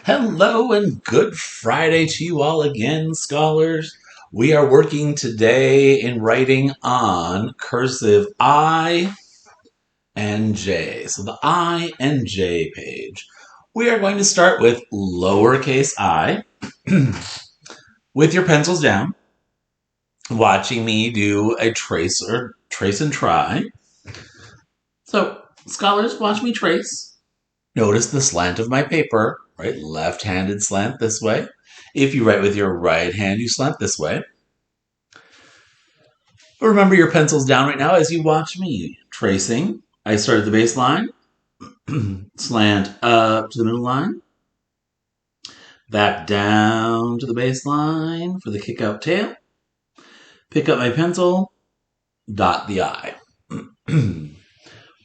Hello and good Friday to you all again, scholars. We are working today in writing on cursive I and J. So the I and J page. We are going to start with lowercase I with your pencils down, watching me do a trace and try. So, scholars, watch me trace. Notice the slant of my paper, right? Left-handed slant this way. If you write with your right hand, you slant this way. But remember your pencils down right now as you watch me tracing. I start at the baseline, slant up to the middle line, back down to the baseline for the kick out tail, pick up my pencil, dot the I.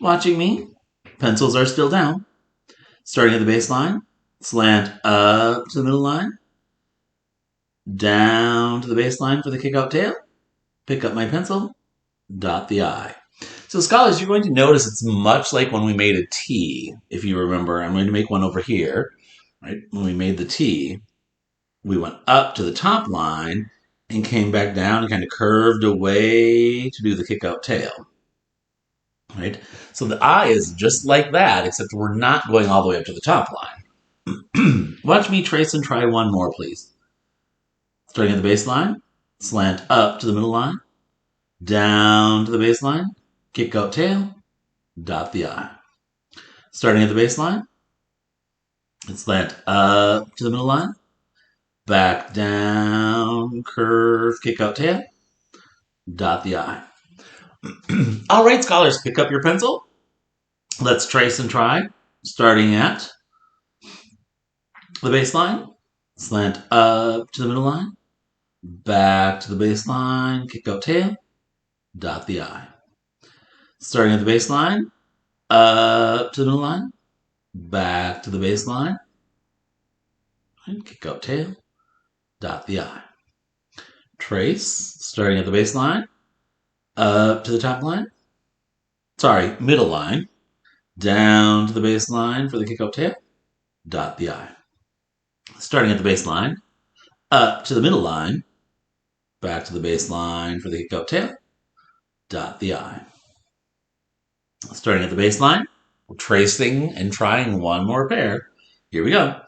Watching me, pencils are still down. Starting at the baseline, slant up to the middle line, down to the baseline for the kick out tail, pick up my pencil, dot the I. So scholars, you're going to notice it's much like when we made a T. If you remember, I'm going to make one over here. Right? When we made the T, we went up to the top line and came back down and kind of curved away to do the kick out tail. Right? So the I is just like that, except we're not going all the way up to the top line. Watch me trace and try one more, please. Starting at the baseline, slant up to the middle line, down to the baseline, kick out tail, dot the I. Starting at the baseline, slant up to the middle line, back down, curve, kick out tail, dot the I. All right, scholars, pick up your pencil. Let's trace and try. Starting at the baseline, slant up to the middle line, back to the baseline, kick out tail, dot the I. Starting at the baseline, up to the middle line, back to the baseline, and kick out tail, dot the I. Trace, starting at the baseline, up to the top line, middle line, down to the baseline for the kick out tail, dot the I. Starting at the baseline, up to the middle line, back to the baseline for the kick out tail, dot the I. Starting at the baseline, tracing and trying one more pair. Here we go.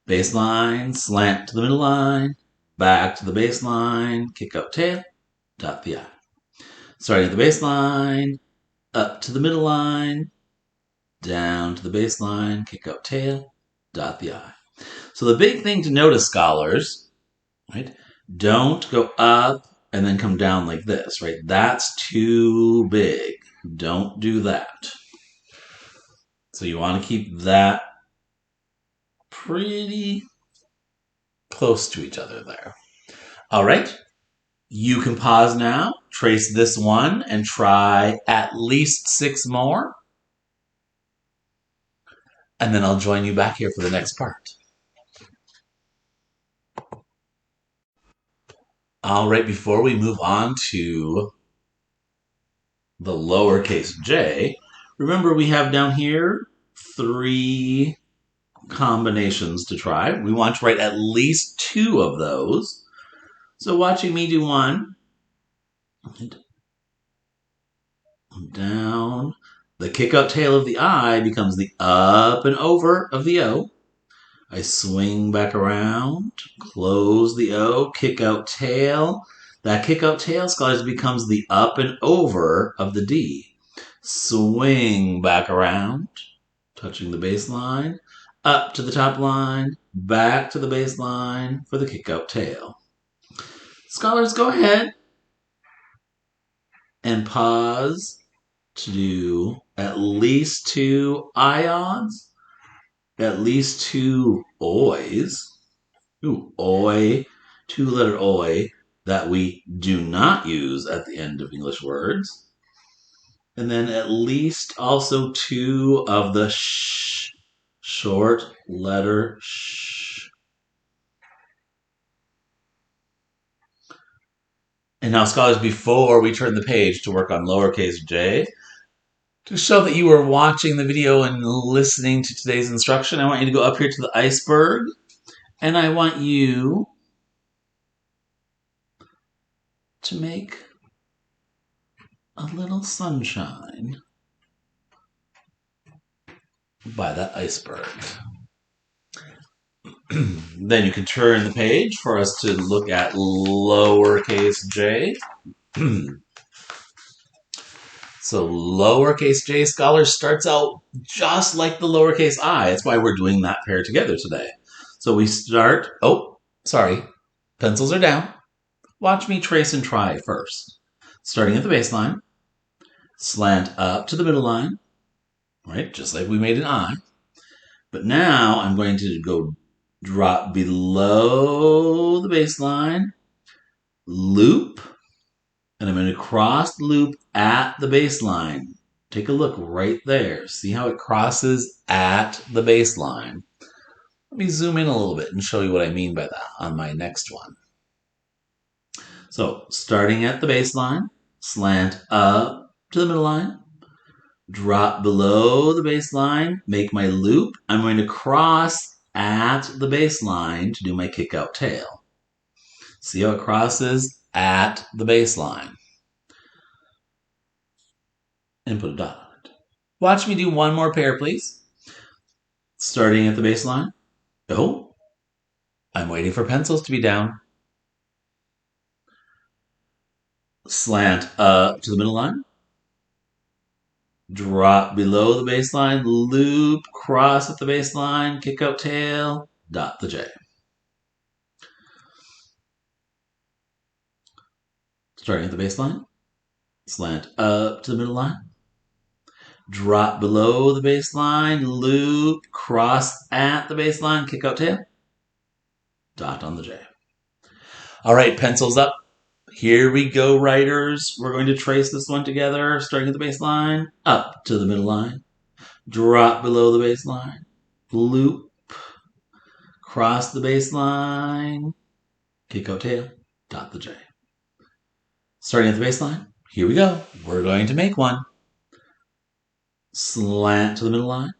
Baseline, slant to the middle line, back to the baseline, kick out tail, dot the I. Starting at the baseline, up to the middle line, down to the baseline, kick out tail, dot the I. So the big thing to notice, scholars, right? Don't go up and then come down like this, right? That's too big. Don't do that. So you want to keep that pretty close to each other there. All right. You can pause now, trace this one, and try at least 6 more. And then I'll join you back here for the next part. All right, before we move on to the lowercase j, remember we have down here 3 combinations to try. We want to write at least 2 of those. So watching me do one, down, the kick out tail of the I becomes the up and over of the O. I swing back around, close the O, kick out tail. That kick out tail, scholars, becomes the up and over of the D. Swing back around, touching the baseline, up to the top line, back to the baseline for the kick out tail. Scholars, go ahead and pause to do at least 2 ions, at least 2 oys. Ooh, oi, 2-letter oi that we do not use at the end of English words. And then at least also 2 of the sh, short letter sh. And now, scholars, before we turn the page to work on lowercase j, To show that you are watching the video and listening to today's instruction, I want you to go up here to the iceberg, and I want you to make a little sunshine by that iceberg. Then you can turn the page for us to look at lowercase j. So lowercase j, scholars, starts out just like the lowercase I. That's why we're doing that pair together today. So we start, pencils are down. Watch me trace and try first. Starting at the baseline, slant up to the middle line, right, just like we made an I. But now I'm going to go drop below the baseline, loop, and I'm going to cross the loop at the baseline. Take a look right there. See how it crosses at the baseline? Let me zoom in a little bit and show you what I mean by that on my next one. So starting at the baseline, slant up to the middle line, drop below the baseline, make my loop. I'm going to cross at the baseline to do my kick out tail. See how it crosses at the baseline? And put a dot on it. Watch me do one more pair, please. Starting at the baseline. Oh, I'm waiting for pencils to be down. Slant up to the middle line. Drop below the baseline, loop, cross at the baseline, kick out tail, dot the J. Starting at the baseline, slant up to the middle line, drop below the baseline, loop, cross at the baseline, kick out tail, dot on the J. All right, pencils up. Here we go, writers. We're going to trace this one together, starting at the baseline, up to the middle line, drop below the baseline, loop, cross the baseline, kick out tail, dot the J. Starting at the baseline, here we go. We're going to make one. Slant to the middle line,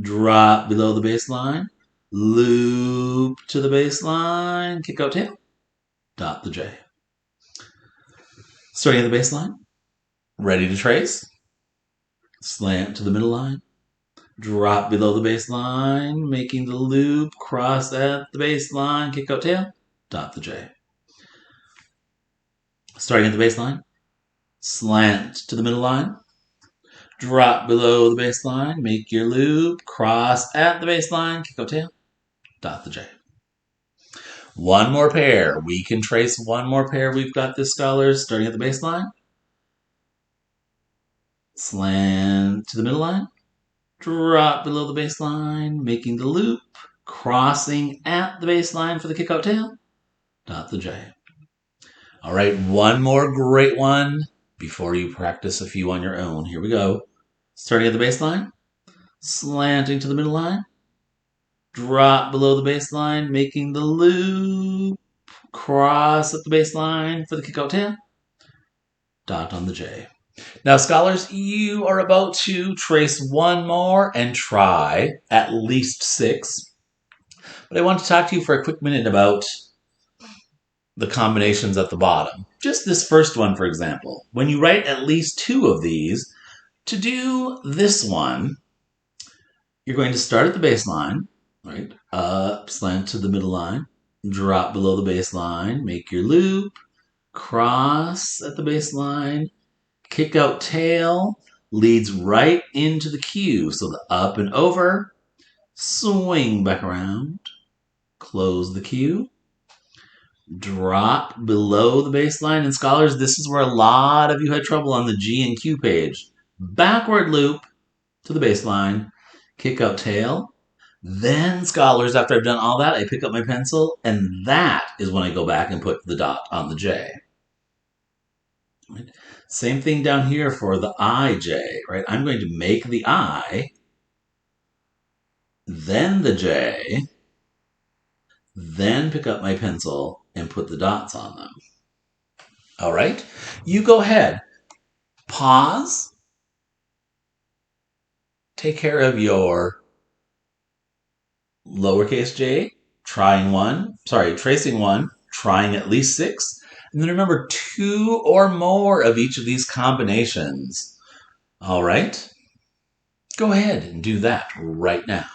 drop below the baseline, loop to the baseline, kick out tail, dot the J. Starting at the baseline, ready to trace. Slant to the middle line, drop below the baseline, making the loop, cross at the baseline, kick out tail, dot the J. Starting at the baseline, slant to the middle line, drop below the baseline, make your loop, cross at the baseline, kick out tail, dot the J. One more pair. We can trace one more pair. We've got this, scholars, starting at the baseline. Slant to the middle line, drop below the baseline, making the loop, crossing at the baseline for the kick out tail, dot the J. All right, one more great one before you practice a few on your own. Here we go. Starting at the baseline, slanting to the middle line, drop below the baseline, making the loop, cross at the baseline for the kick out tail, dot on the J. Now, scholars, you are about to trace one more and try at least 6. But I want to talk to you for a quick minute about the combinations at the bottom. Just this first one, for example. When you write at least 2 of these, to do this one, you're going to start at the baseline, right? Up, slant to the middle line, drop below the baseline, make your loop, cross at the baseline, kick out tail, leads right into the cue. So the up and over, swing back around, close the cue, drop below the baseline. And scholars, this is where a lot of you had trouble on the G and Q page. Backward loop to the baseline, kick out tail. Then, scholars, after I've done all that, I pick up my pencil, and that is when I go back and put the dot on the J. Right? Same thing down here for the IJ, right? I'm going to make the I, then the J, then pick up my pencil and put the dots on them. All right? You go ahead. Pause. take care of your lowercase j, tracing one, trying at least 6, and then remember 2 or more of each of these combinations. All right, go ahead and do that right now.